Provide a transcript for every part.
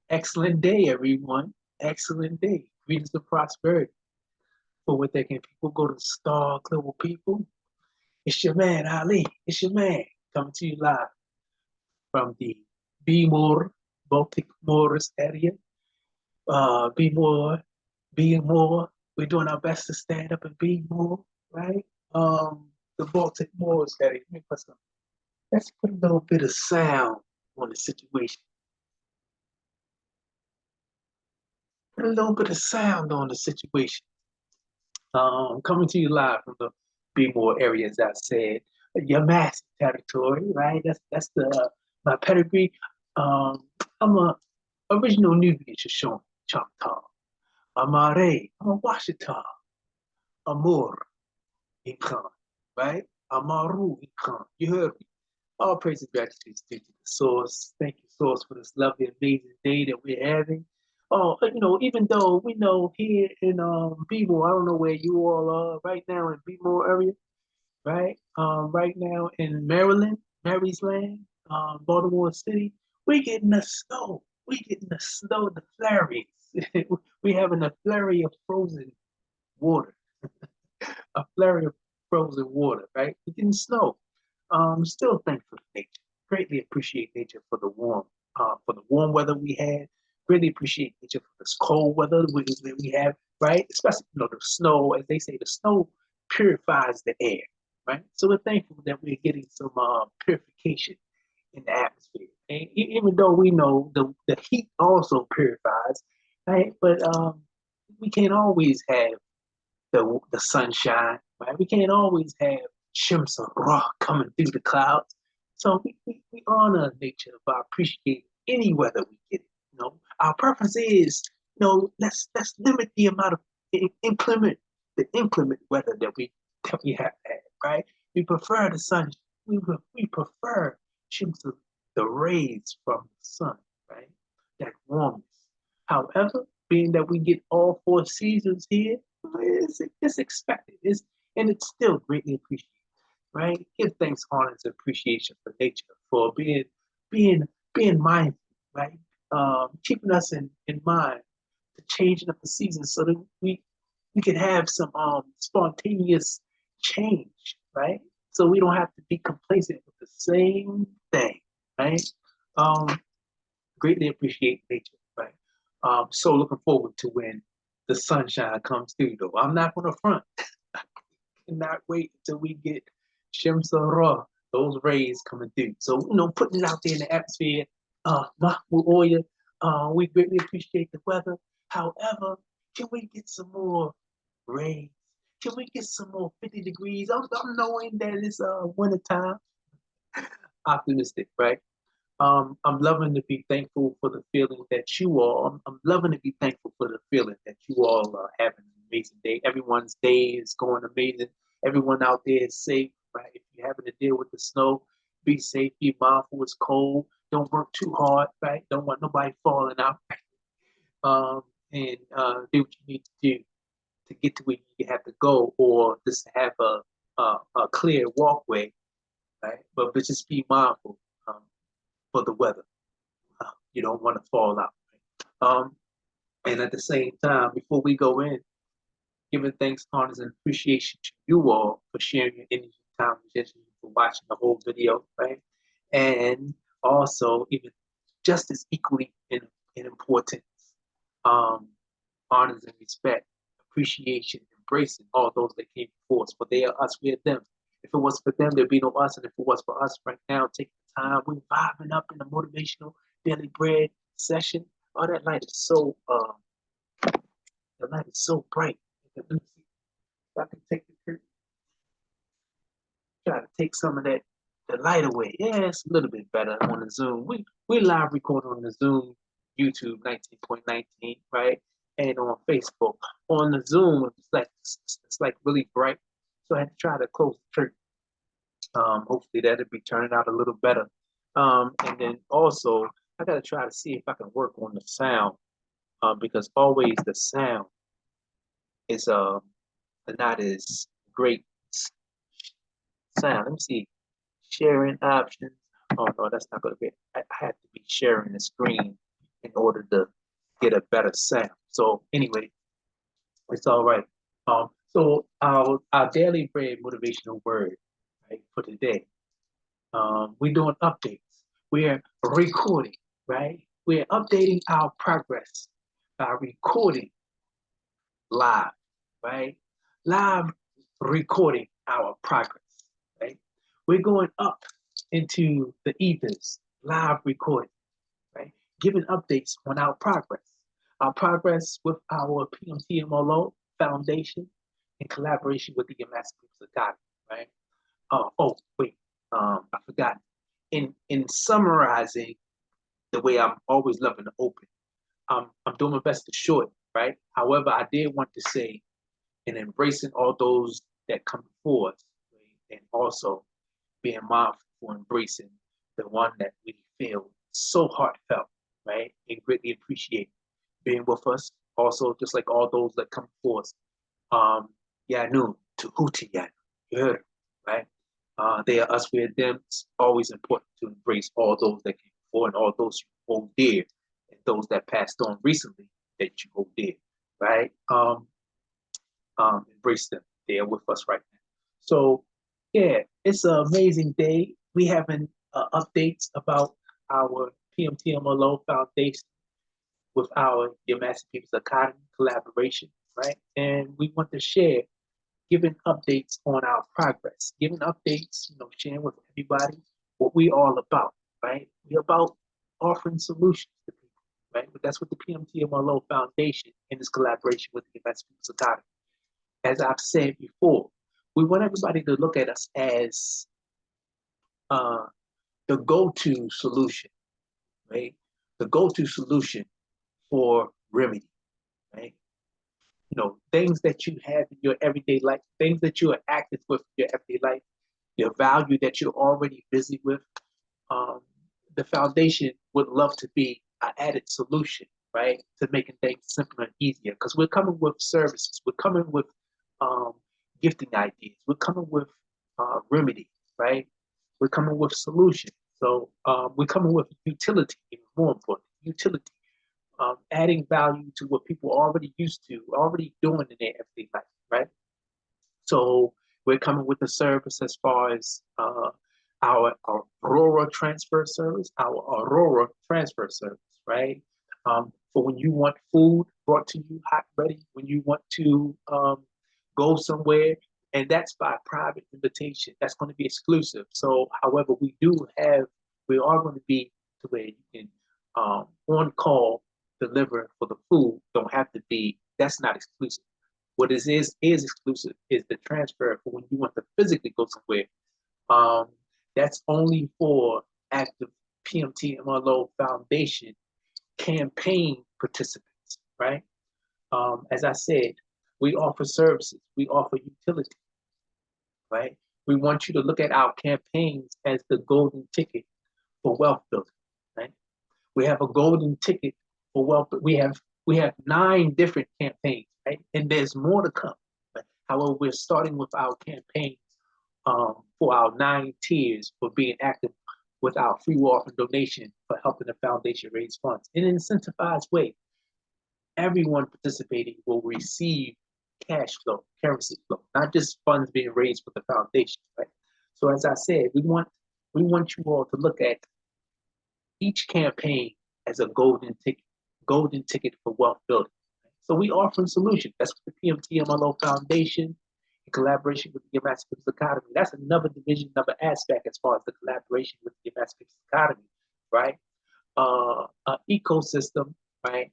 Excellent day, everyone. Excellent day. Greetings of prosperity. For what they can people go to Star Global People. It's your man, Ali. It's your man coming to you live from the Be More, Baltic Morris area. Be more, be more. We're doing our best to stand up and be more, right? The Baltic Morris area. Let's put a little bit of sound on the situation. Put a little bit of sound on the situation. Coming to you live from the Be More area, as I said, your massive territory, right? That's the my pedigree. I'm a original Nubian Shoshone Choctaw. Amare, I'm a Washita, Amor, Incan, right? Amaru, Incan. You heard me. All praise and gratitude to the source. Thank you, source, for this lovely, amazing day that we're having. Oh, even though we know here in Bmore, I don't know where you all are right now in Bmore area, right? Right now in Maryland, Mary's land, Baltimore City, we getting the snow. We getting the snow, the flurries. We having a flurry of frozen water, a flurry of frozen water, right? We getting snow. Still thankful for nature. Greatly appreciate nature for the warm weather we had. Really appreciate nature for this cold weather we have, right? Especially, the snow, as they say, the snow purifies the air, right? So we're thankful that we're getting some purification in the atmosphere. And even though we know the heat also purifies, right? But we can't always have the sunshine, right? We can't always have shims of rock coming through the clouds. So we honor nature by appreciating any weather we get. Our preference is, let's limit the amount of inclement the inclement weather that we have had, right? We prefer the sun. We prefer shims of the rays from the sun, right? That warmness. However, being that we get all four seasons here, it's expected. And it's still greatly appreciated, right? Give thanks, honor, and appreciation for nature for being being mindful, right? Keeping us in mind the changing of the seasons so that we can have some spontaneous change, right? So we don't have to be complacent with the same thing, right? Um, Greatly appreciate nature, right? So looking forward to when the sunshine comes through, though. I'm not going to front. I cannot wait until we get Shemsa Ra, those rays coming through. So, putting it out there in the atmosphere, Mahmoud, we greatly appreciate the weather. However, can we get some more rays? Can we get some more 50 degrees? I'm knowing that it's winter time. Optimistic, right? I'm loving to be thankful for the feeling that you all, I'm loving to be thankful for the feeling that you all are having an amazing day. Everyone's day is going amazing. Everyone out there is safe, right? If you're having to deal with the snow, be safe, be mindful, it's cold. Don't work too hard, right? Don't want nobody falling out. And do what you need to do to get to where you have to go or just have a clear walkway, right? But just be mindful for the weather. You don't want to fall out. Right? And at the same time, before we go in, giving thanks, honors, and appreciation to you all for sharing your energy, time, and attention, for watching the whole video, right? And also, even just as equally in importance, um, honors and respect, appreciation, embracing all those that came before us. For they are us, we are them. If it was for them, there'd be no us. And if it was for us right now, taking the time, we're vibing up in the motivational daily bread session. Oh, that light is so bright. Let me see if I can take the curtain, try to take some of the light away. Yeah, it's a little bit better on the Zoom. We live record on the Zoom, YouTube 19.19, right? And on Facebook. On the Zoom, it's like really bright. So I had to try to close the curtain. Hopefully that'll be turning out a little better. And then also I gotta try to see if I can work on the sound, because always the sound is not as great sound. Let me see. Sharing options. Oh no, that's not gonna be. I have to be sharing the screen in order to get a better sound. So anyway, it's all right. So our daily bread motivational word, right, for today. We're doing updates. We're recording, right? We're updating our progress by recording live, right? Live recording our progress, right? We're going up into the ethers, live recording, right? Giving updates on our progress with our p.m.t.m.l.o Foundation in collaboration with the Emancipation Academy, right? Wait, I forgot. In summarizing the way I'm always loving to open, I'm doing my best to shorten, right? However, I did want to say in embracing all those that come before us, right? And also being mindful for embracing the one that we feel so heartfelt, right? And greatly appreciate being with us. Also, just like all those that come before us, Yanu, Tahuti Yanu, you heard it, right? They are us, we are them. It's always important to embrace all those that came before and all those you hold dear and those that passed on recently that you hold dear, right? Embrace them. They are with us right now. So, yeah, it's an amazing day. We having updates about our p.m.t.m.l.o Foundation with our Your Master People's Academy collaboration, right? And we want to share, giving updates on our progress, giving updates, sharing with everybody what we all about, right? We're about offering solutions to people, right? But that's what the p.m.t.m.l.o Foundation in this collaboration with the Your Master People's Academy. As I've said before, we want everybody to look at us as uh, the go-to solution, right? The go-to solution for remedy, right? Things that you have in your everyday life, things that you are active with in your everyday life, your value that you're already busy with. Um, the foundation would love to be an added solution, right, to making things simpler and easier. Because we're coming with services, we're coming with um, gifting ideas, we're coming with remedy, right? We're coming with solutions. So we're coming with utility, even more important, utility, adding value to what people are already used to, already doing in their everyday life, right? So we're coming with a service as far as our Aurora transfer service, right? For when you want food brought to you hot, ready, when you want to go somewhere, and that's by private invitation. That's going to be exclusive. So, however, we are going to be to where you can on call deliver for the food. Don't have to be. That's not exclusive. What is exclusive is the transfer for when you want to physically go somewhere. Um, that's only for active p.m.t.m.l.o Foundation campaign participants, right? As I said, we offer services, we offer utility, right? We want you to look at our campaigns as the golden ticket for wealth building, right? We have a golden ticket for wealth. We have 9 different campaigns, right? And there's more to come. Right? However, we're starting with our campaigns for our 9 tiers for being active with our free will offer donation for helping the foundation raise funds in an incentivized way. Everyone participating will receive cash flow, currency flow, not just funds being raised for the foundation, right? So as I said, we want you all to look at each campaign as a golden ticket for wealth building. So we offering solutions. That's what the p.m.t.m.l.o Foundation, in collaboration with the Emancipation Academy. That's another division, another aspect as far as the collaboration with the Emancipation Academy, right? An ecosystem, right?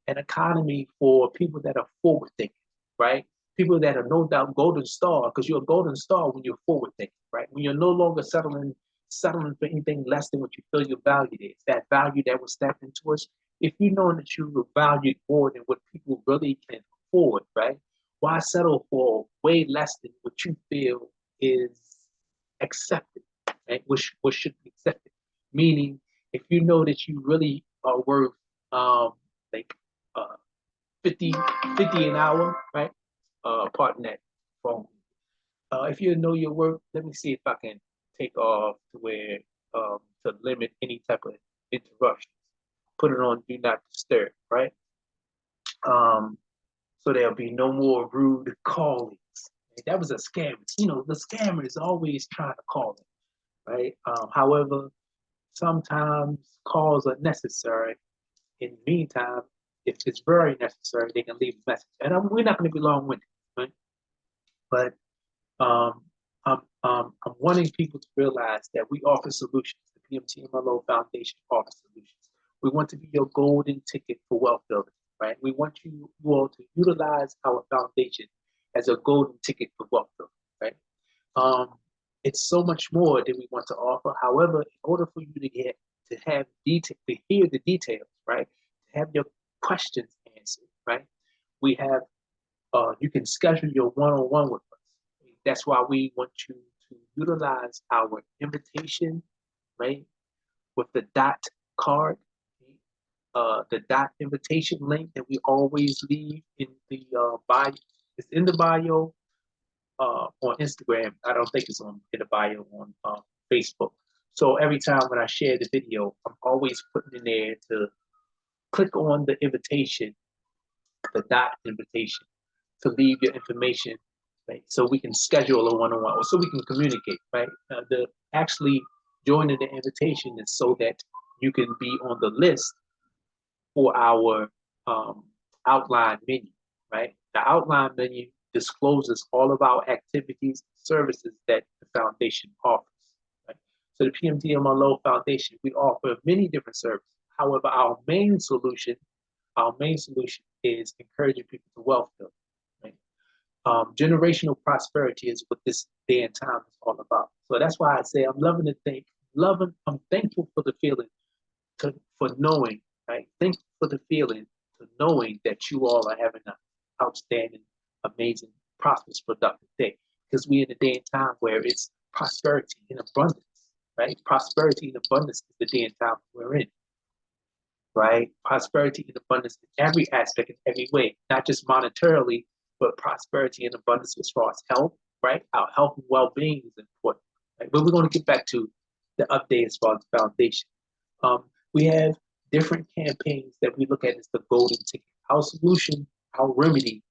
An economy for people that are forward thinking, right? People that are no doubt golden star, because you're a golden star when you're forward thinking, right? When you're no longer settling for anything less than what you feel your value is. That value that was stepped into us. If you know that you were valued more than what people really can afford, right? Why settle for way less than what you feel is accepted, right? What should be accepted. Meaning, if you know that you really are worth like uh 50 an hour, right? Pardon that phone. If you know your worth, let me see if I can take off to where to limit any type of interruptions. put it on do not disturb, right? So there'll be no more rude callings. That was a scam. You know, the scammer is always trying to call it, right? However, sometimes calls are necessary. In the meantime, if it's very necessary, they can leave a message. And we're not going to be long-winded, right? But um, I'm wanting people to realize that we offer solutions. The p.m.t.m.l.o Foundation offers solutions. We want to be your golden ticket for wealth building, right? We want you all to utilize our foundation as a golden ticket for wealth building, right? Um, it's so much more that we want to offer. However, in order for you to have detail, to hear the details, right? To have your questions answered, right? We have you can schedule your one-on-one with us. That's why we want you to utilize our invitation, right? With the dot card, the dot invitation link that we always leave in the bio. It's in the bio on Instagram. I don't think it's in the bio on Facebook. So every time when I share the video, I'm always putting in there to click on the invitation, the dot invitation, to leave your information, right? So we can schedule a one-on-one, or so we can communicate, right? The actually joining the invitation is so that you can be on the list for our outline menu, right? The outline menu discloses all of our activities, services that the foundation offers, right? So the p.m.t.m.l.o Foundation, we offer many different services. However, our main solution is encouraging people to wealth build, right? Generational prosperity is what this day and time is all about. So that's why I say I'm thankful for the feeling for knowing, right? Thankful for the feeling to knowing that you all are having an outstanding, amazing, prosperous, productive day. Because we're in a day and time where it's prosperity and abundance, right? Prosperity and abundance is the day and time we're in, right? Prosperity and abundance in every aspect, in every way, not just monetarily, but prosperity and abundance as far as health, right? Our health and well-being is important, right? But we're going to get back to the update as far as the foundation. We have different campaigns that we look at as the golden ticket. Our solution, our remedy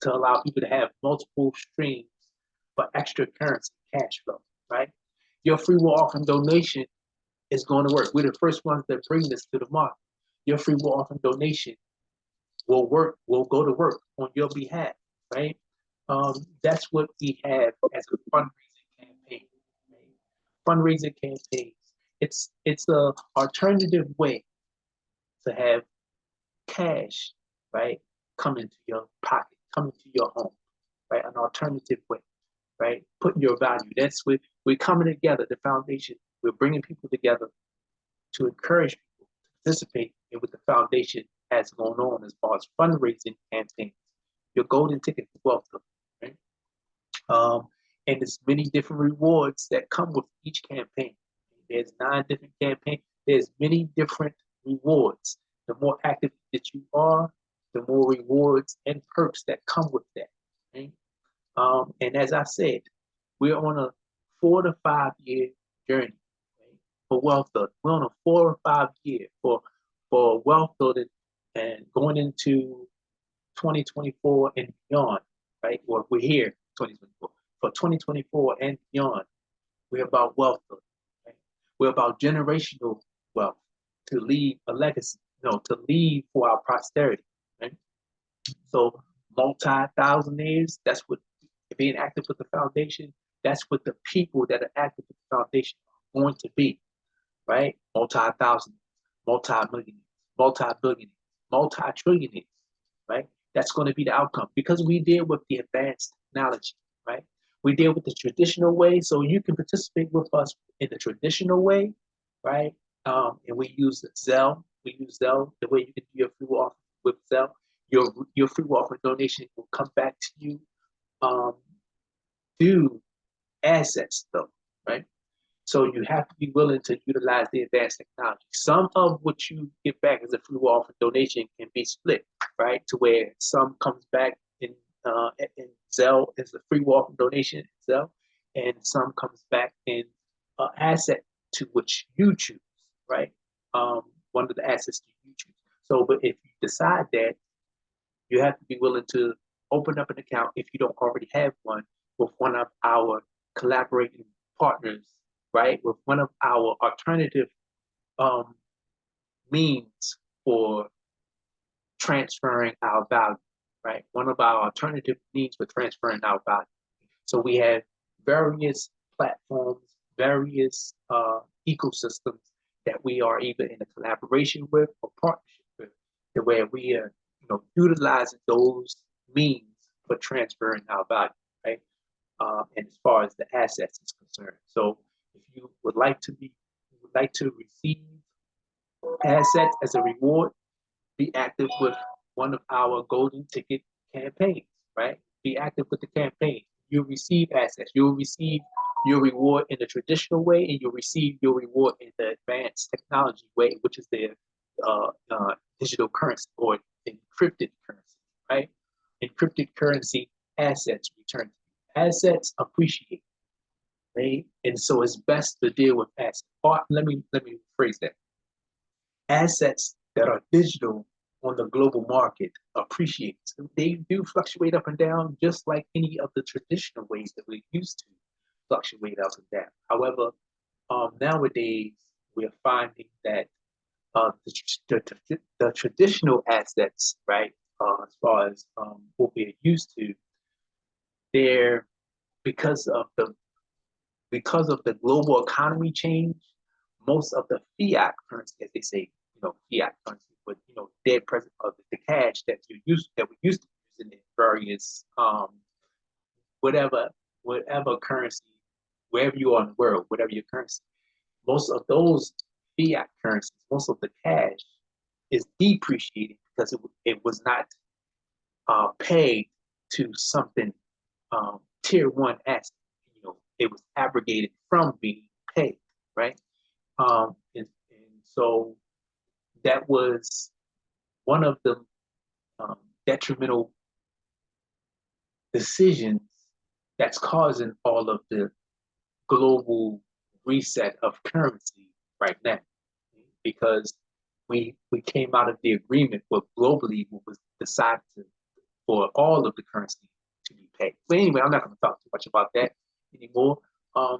to allow people to have multiple streams for extra currency, cash flow, right? Your free will offering donation is going to work. We're the first ones that bring this to the market. Your free will offering donation will go to work on your behalf, right? That's what we have as a fundraising campaign, right? Fundraising campaigns. It's a alternative way to have cash, right, come into your pocket, come into your home, right? An alternative way, right? Putting your value. That's what we're coming together. The foundation. We're bringing people together to encourage people to participate in what the foundation has going on as far as fundraising campaigns. Your golden ticket for wealth, right? And there's many different rewards that come with each campaign. There's 9 different campaigns. There's many different rewards. The more active that you are, the more rewards and perks that come with that. Right? And as I said, we're on a 4 to 5 year journey, right, for wealth building. We're on a 4 or 5 year for wealth building and going into 2024 and beyond, right? Or we're here 2024. For 2024 and beyond, we're about wealth building. Right? We're about generational wealth to leave a legacy, to leave for our posterity, right? So multi-thousandaires, that's what being active with the foundation, that's what the people that are active with the foundation are going to be, right? Multi-thousand, multi-millionaires, multi-billionaires, multi-trillionaires, right? That's going to be the outcome because we deal with the advanced technology, right? We deal with the traditional way, so you can participate with us in the traditional way, right? And we use Zelle. We use Zelle the way you can do your free will offering with Zelle. Your free will offering donation will come back to you through assets, though, right? So you have to be willing to utilize the advanced technology. Some of what you get back as a free will offering donation can be split, right? To where some comes back in Zelle as a free will offering donation in Zelle, and some comes back in asset to which you choose, right? one of the assets you choose. So, but if you decide that, you have to be willing to open up an account if you don't already have one with one of our collaborating partners, right? With one of our alternative um, means for transferring our value, right? One of our alternative means for transferring our value. So we have various platforms, various ecosystems that we are either in a collaboration with or partnership with, to where we are, utilizing those means for transferring our value, right? And as far as the assets is concerned, so if you would like to receive assets as a reward, be active with one of our golden ticket campaigns, right? Be active with the campaign. You'll receive assets. You'll receive your reward in the traditional way, and you'll receive your reward in the advanced technology way, which is the digital currency or encrypted currency, right? Encrypted currency assets return. Assets appreciate, right? And so it's best to deal with assets. Or let me phrase that. Assets that are digital on the global market appreciate. They do fluctuate up and down just like any of the traditional ways that we're used to fluctuate up and down. However, nowadays we're finding that the traditional assets, right, as far as what we're used to, they're because of the global economy change, most of the fiat currency, as they say, fiat currency, but dead present of the cash that we used to use in various whatever currency, wherever you are in the world, whatever your currency, most of those fiat currencies, most of the cash is depreciating because it was not paid to something tier one asset. It was abrogated from being paid, right? And so that was one of the detrimental decisions that's causing all of the global reset of currency right now, because we came out of the agreement where globally it was decided for all of the currency to be paid. But anyway, I'm not going to talk too much about that anymore.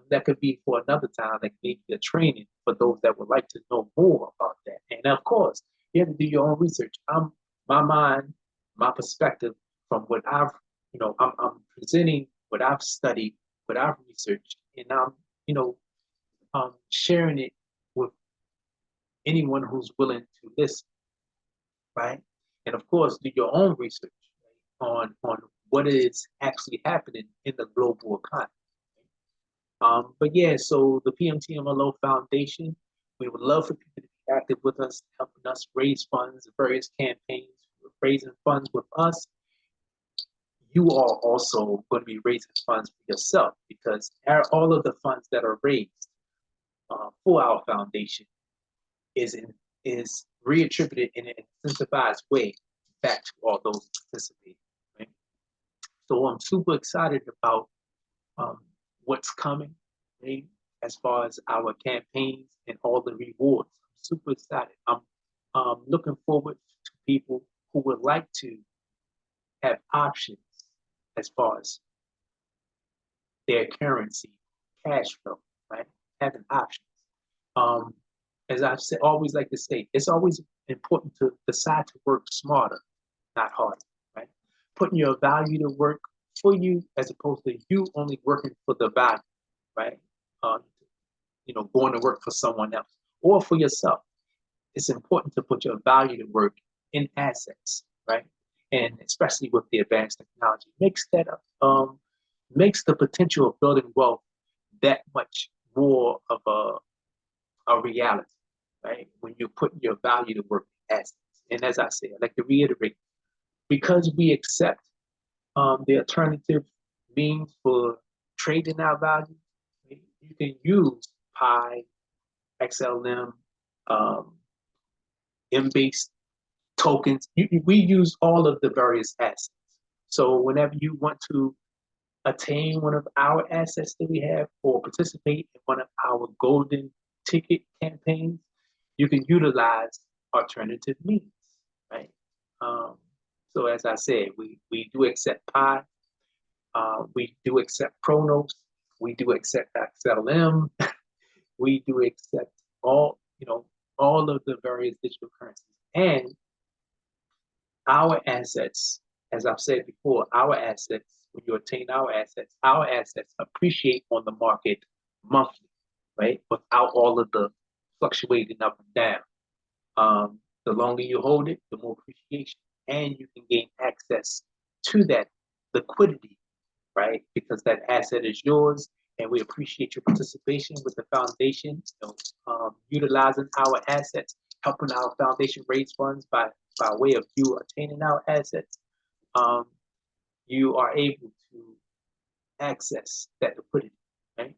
That could be for another time, like maybe a training for those that would like to know more about that. And of course, you have to do your own research. My mind, my perspective from what I'm presenting what I've studied, what I've researched, and I'm sharing it with anyone who's willing to listen, right? And of course, do your own research on what is actually happening in the global economy. But yeah, so the p.m.t.m.l.o Foundation, we would love for people to be active with us, helping us raise funds, various campaigns, raising funds with us. You are also going to be raising funds for yourself, because all of the funds that are raised for our foundation is reattributed in an incentivized way back to all those participating. Right? So I'm super excited about what's coming, right? As far as our campaigns and all the rewards. I'm super excited. I'm looking forward to people who would like to have options as far as their currency, cash flow, right? Having options. As I've said, always like to say, it's always important to decide to work smarter, not harder, right? Putting your value to work for you as opposed to you only working for the value, right? Going to work for someone else or for yourself. It's important to put your value to work in assets, right? And especially with the advanced technology, makes the potential of building wealth that much more of a reality, right? When you're putting your value to work in assets. And as I say, I'd like to reiterate, because we accept the alternative means for trading our value, you can use Pi, XLM, M-based tokens. We use all of the various assets. So whenever you want to attain one of our assets that we have or participate in one of our golden ticket campaigns, you can utilize alternative means, right? So as I said, we do accept Pi, we do accept Chronos, we do accept XLM, we do accept all of the various digital currencies. And our assets, as I've said before, our assets, when you attain our assets appreciate on the market monthly, right? Without all of the fluctuating up and down. The longer you hold it, the more appreciation, and you can gain access to that liquidity, right? Because that asset is yours, and we appreciate your participation with the foundation, utilizing our assets, helping our foundation raise funds by way of you attaining our assets. You are able to access that liquidity, right?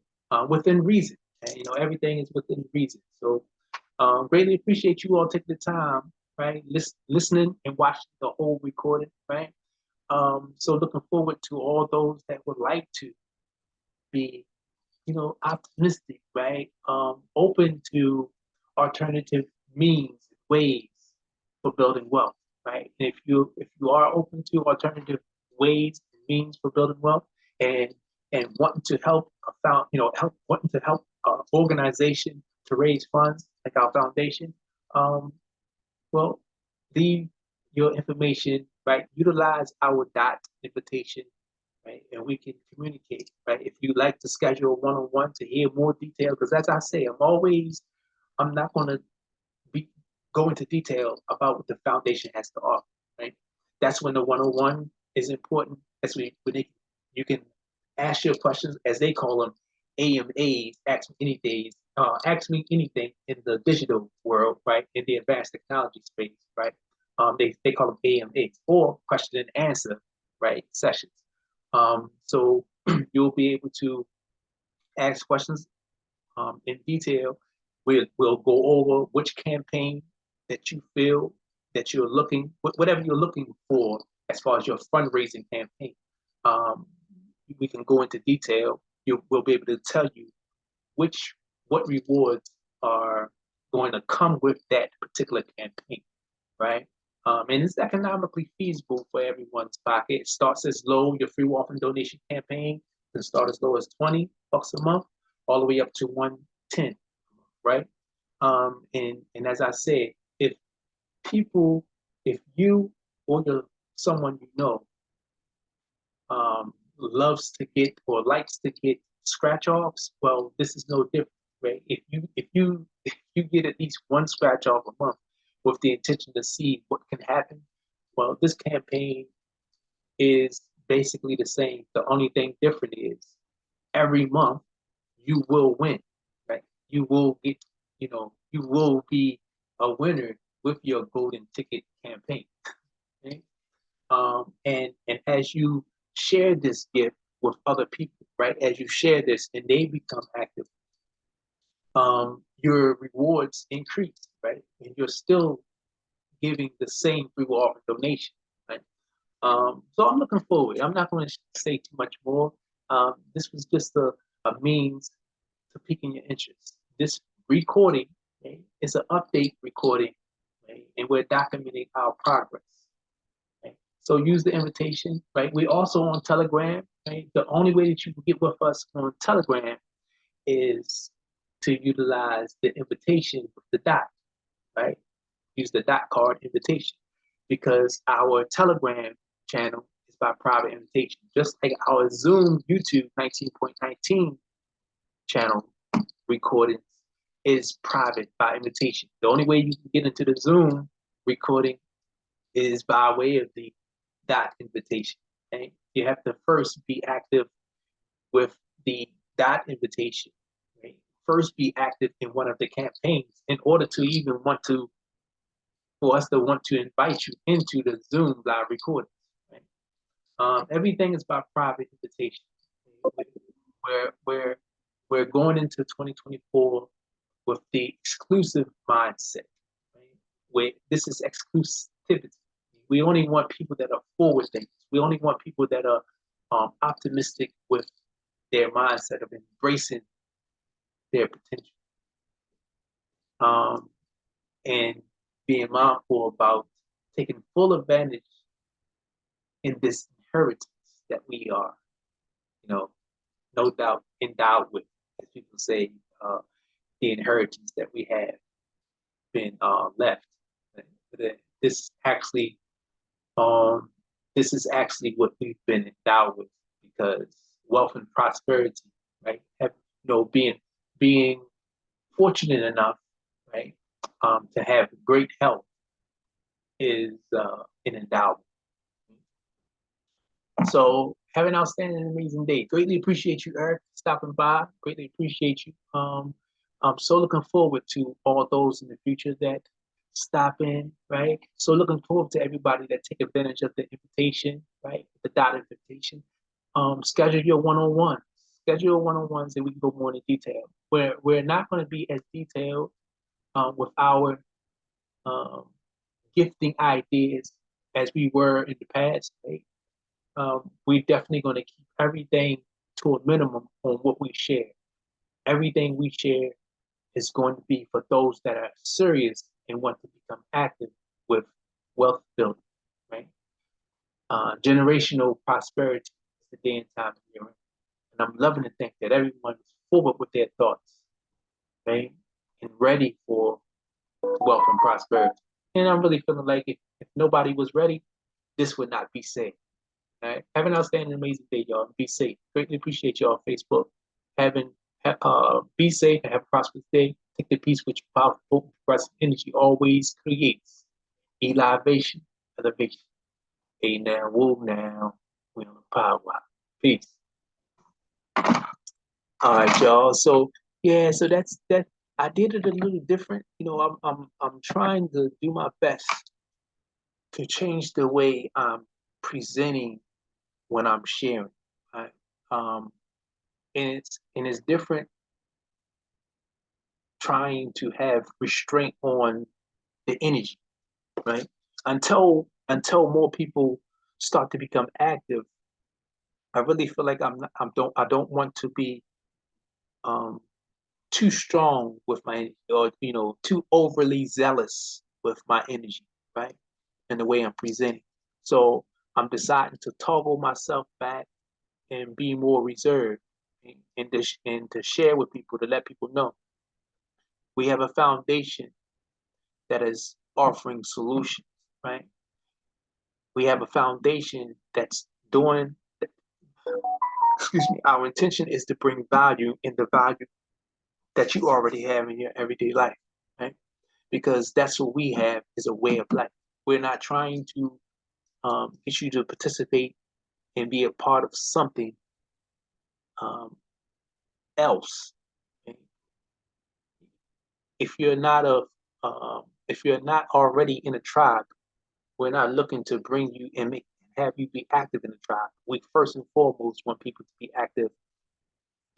Within reason. And, everything is within reason. So greatly appreciate you all taking the time, right? Listening and watching the whole recording, right? So looking forward to all those that would like to be, optimistic, right? Open to alternative means, ways for building wealth, right? And if you are open to alternative ways, means for building wealth, and wanting to help wanting to help organization to raise funds like our foundation, well, leave your information, right? Utilize our dot invitation, right? And we can communicate, right? If you like to schedule a one-on-one to hear more detail, because as I say, I'm not going to be go into detail about what the foundation has to offer, right? That's when the one-on-one is important. That's you can ask your questions, as they call them, AMAs, ask me anything in the digital world, right? In the advanced technology space, right? They call them AMAs, or question and answer, right? Sessions. So you'll be able to ask questions in detail. We'll go over which campaign that you feel that you're whatever you're looking for as far as your fundraising campaign. We can go into detail. We'll be able to tell you what rewards are going to come with that particular campaign, right? And it's economically feasible for everyone's pocket. It starts as low. Your free waffle donation campaign can start as low as $20 a month, all the way up to $110, right? And as I said, if you or someone you know loves to get or likes to get scratch offs, well, this is no different, right? If you get at least one scratch off a month with the intention to see what can happen, well, this campaign is basically the same. The only thing different is every month you will win, right? You will you will be a winner with your golden ticket campaign. Okay? And as you share this gift with other people, right? As you share this and they become active, your rewards increase, right? And you're still giving the same free will offer donation, right? So I'm looking forward. I'm not going to say too much more. This was just a means to piquing your interest. This recording, okay, is an update recording, okay, and we're documenting our progress. Okay? So use the invitation, right? We're also on Telegram. Right? The only way that you can get with us on Telegram is to utilize the invitation with the dot, right? Use the dot card invitation, because our Telegram channel is by private invitation, just like our Zoom YouTube 19.19 channel recordings is private by invitation. The only way you can get into the Zoom recording is by way of the dot invitation. Okay? You have to first be active with the dot invitation. Right? First be active in one of the campaigns in order to even for us to want to invite you into the Zoom live recordings. Right? Everything is by private invitation. We're going into 2024 with the exclusive mindset. Right? Where this is exclusivity. We only want people that are forward thinkers. We only want people that are optimistic with their mindset of embracing their potential. And being mindful about taking full advantage in this inheritance that we are, you know, no doubt endowed with, as people say, uh, the inheritance that we have been left. This actually, um, this is actually what we've been endowed with, because wealth and prosperity, right? Being fortunate enough, right, to have great health is an endowment. So have an outstanding and amazing day. Greatly appreciate you, Eric, stopping by. Greatly appreciate you. I'm so looking forward to all those in the future that stop in, right? So looking forward to everybody that take advantage of the invitation, right? The dot invitation. Schedule your one-on-one. Schedule your one-on-ones and we can go more into detail. We're not going to be as detailed with our um, gifting ideas as we were in the past, right? We're definitely going to keep everything to a minimum on what we share. Everything we share is going to be for those that are serious and want to become active with wealth building, right? Generational prosperity is the day and time of year. And I'm loving to think that everyone is forward with their thoughts, right? And ready for wealth and prosperity. And I'm really feeling like if nobody was ready, this would not be said. All right. Have an outstanding, amazing day, y'all. Be safe. Greatly appreciate y'all on Facebook. Be safe and have a prosperous day. Take the peace with your powerful, progressive energy always creates elevation, elevation. Hey now, whoa now, we on the power. Peace. All right, y'all. So yeah, so that's that. I did it a little different. I'm trying to do my best to change the way I'm presenting when I'm sharing. Right? Um, and it's different trying to have restraint on the energy, right? Until more people start to become active, I really feel like I don't want to be um too strong with my energy, or too overly zealous with my energy, right? And the way I'm presenting. So I'm deciding to toggle myself back and be more reserved, and to share with people, to let people know we have a foundation that is offering solutions, right? We have a foundation that's doing, excuse me, our intention is to bring value in the value that you already have in your everyday life, right? Because that's what we have, is a way of life. We're not trying to get you to participate and be a part of something um, else. Okay? If you're not if you're not already in a tribe, we're not looking to bring you and have you be active in the tribe. We first and foremost want people to be active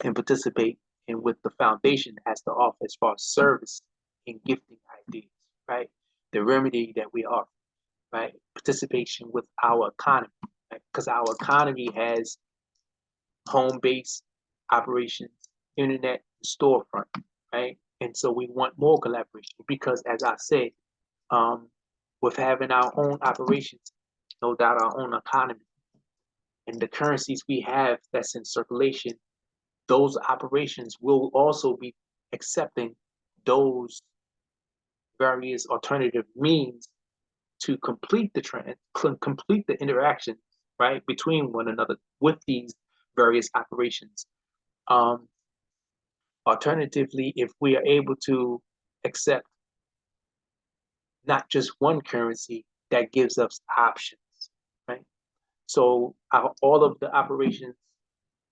and participate in what the foundation has to offer as far as service and gifting ideas, right? The remedy that we offer, right? Participation with our economy, right? Because our economy has home-based operations, internet, storefront, right? And so we want more collaboration because, as I said, um, with having our own operations, no doubt our own economy, and the currencies we have that's in circulation, those operations will also be accepting those various alternative means to complete the complete the interaction, right, between one another with these various operations. Um, Alternatively, if we are able to accept not just one currency, that gives us options, right? So all of the operations,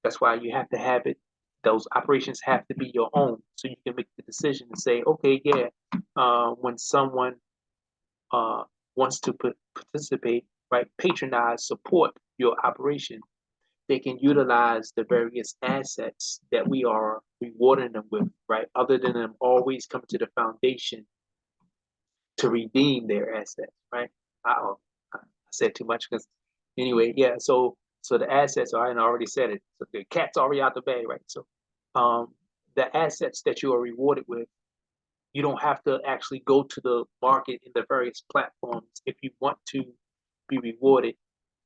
that's why you have to have it. Those operations have to be your own, so you can make the decision and say, okay, yeah, when someone uh, wants to participate, right, patronize, support your operation, they can utilize the various assets that we are rewarding them with, right? Other than them always coming to the foundation to redeem their assets, right? I said too much because anyway, yeah. So the assets are, I already said it. So the cat's already out the bag, right? So um, the assets that you are rewarded with You don't have to actually go to the market in the various platforms if you want to be rewarded.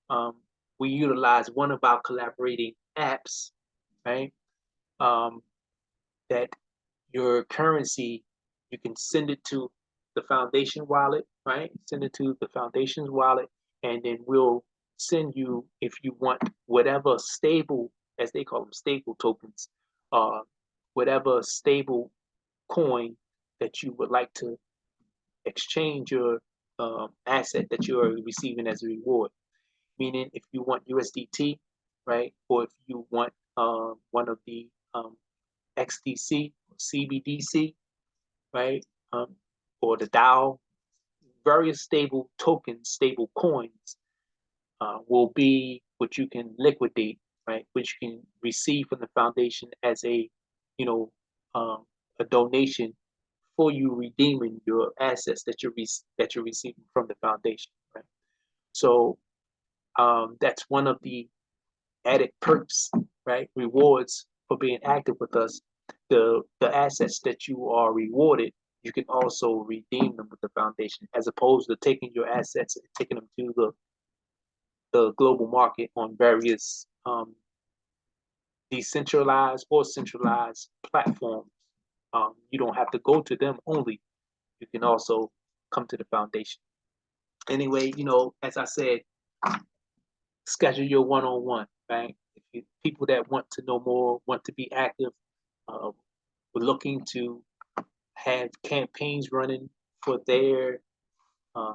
Um, we utilize one of our collaborating apps, right? Um, that your currency, you can send it to the foundation wallet, right? Send it to the foundation's wallet, and then we'll send you, if you want, whatever stable, as they call them, stable tokens, uh, whatever stable coin that you would like to exchange your asset that you are receiving as a reward. Meaning, if you want USDT, right, or if you want one of the XDC, CBDC, right, or the DAO, various stable tokens, stable coins will be what you can liquidate, right, which you can receive from the foundation as a, you know, a donation for you redeeming your assets that you're receiving from the foundation, right? So that's one of the added perks, right? Rewards for being active with us. The assets that you are rewarded, you can also redeem them with the foundation, as opposed to taking your assets and taking them to the global market on various decentralized or centralized platforms. You don't have to go to them only. You can also come to the foundation. Anyway, as I said, schedule your one-on-one, right? If you, people that want to know more, want to be active, uh, we're looking to have campaigns running for their, uh,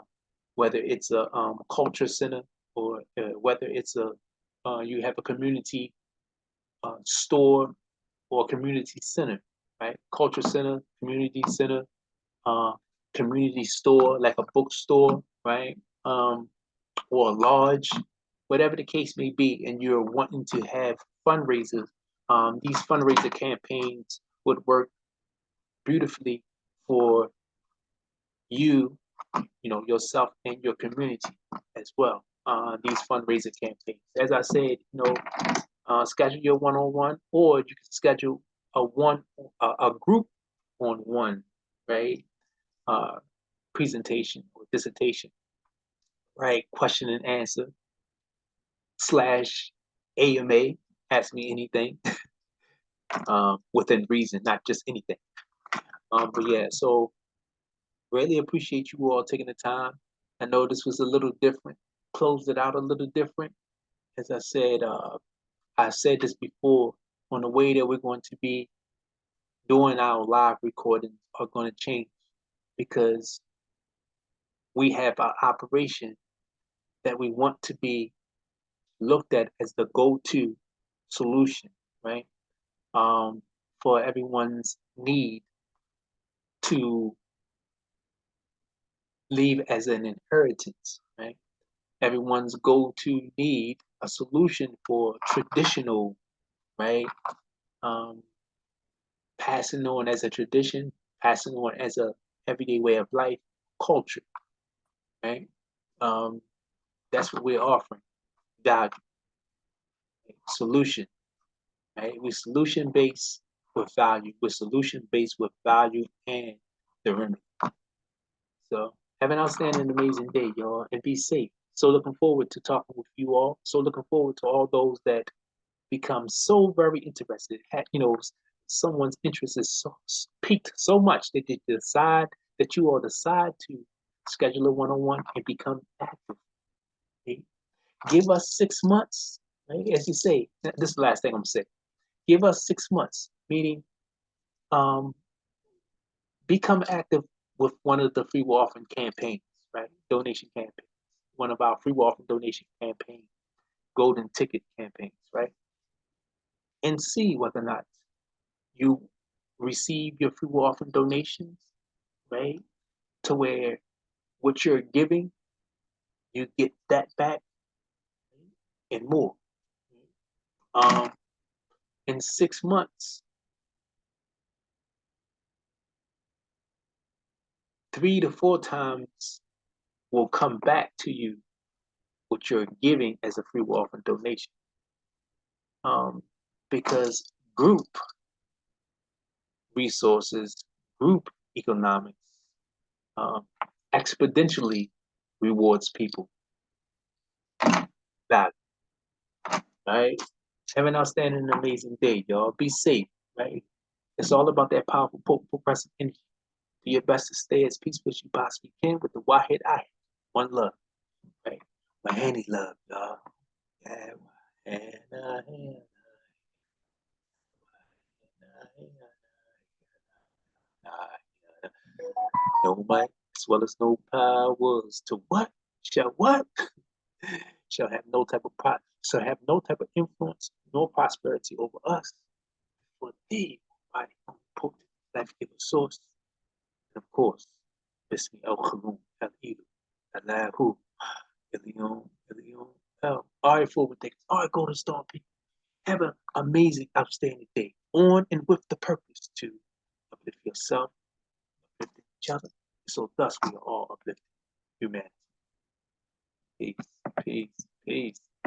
whether it's a culture center or whether it's you have a community store or community center, right? Culture center, community center, uh, community store, like a bookstore, right? Or a lodge, whatever the case may be, and you're wanting to have fundraisers, these fundraiser campaigns would work beautifully for you, yourself and your community as well. These fundraiser campaigns. As I said, schedule your one-on-one, or you can schedule a group on one, right? Uh, Presentation or dissertation, right? Question and answer slash AMA. Ask me anything within reason, not just anything. But yeah, so really appreciate you all taking the time. I know this was a little different, closed it out a little different. As I said this before, on the way that we're going to be doing our live recordings are going to change, because we have our operation that we want to be looked at as the go-to solution, right? For everyone's need to leave as an inheritance, right? Everyone's go-to need a solution for traditional, right? Um, Passing on as a tradition, passing on as a everyday way of life, culture, right? Um, that's what we're offering. Value, right? Solution, right? We're solution based with value. We're solution based with value and the remedy. So have an outstanding, amazing day, y'all, and be safe. So looking forward to talking with you all. So looking forward to all those that become so very interested. Someone's interest is so piqued so much that they decide that you all decide to schedule a one-on-one and become active. Okay? Give us 6 months, right? As you say, this is the last thing I'm gonna say. Give us 6 months, meaning um, become active with one of the free will offering campaigns, right? Donation campaigns. One of our free will offering donation campaigns, golden ticket campaigns, right? And see whether or not you receive your free will offering donations, right? To where what you're giving, you get that back and more. Um, in 6 months, 3 to 4 times will come back to you what you're giving as a free will offering donation. Because group resources, group economics, exponentially rewards people. Value, right? Have an outstanding and amazing day, y'all. Be safe, right? It's all about that powerful, progressive energy. Do your best to stay as peaceful as you possibly can with the Wahid I. One love, right? Mahani love, y'all. Yeah, no might as well as no powers to what shall have no type of shall have no type of influence nor prosperity over us. For thee, mighty potent life-giving source, and of course, Bismi El Khalum El Ilu, Allahu, Elion, Elion, El. All right, forward thinkers. All right, Golden Star people. Have an amazing, outstanding day on and with the purpose to uplift yourself, uplift each other. So thus we are all uplifting humanity. Peace, peace, peace.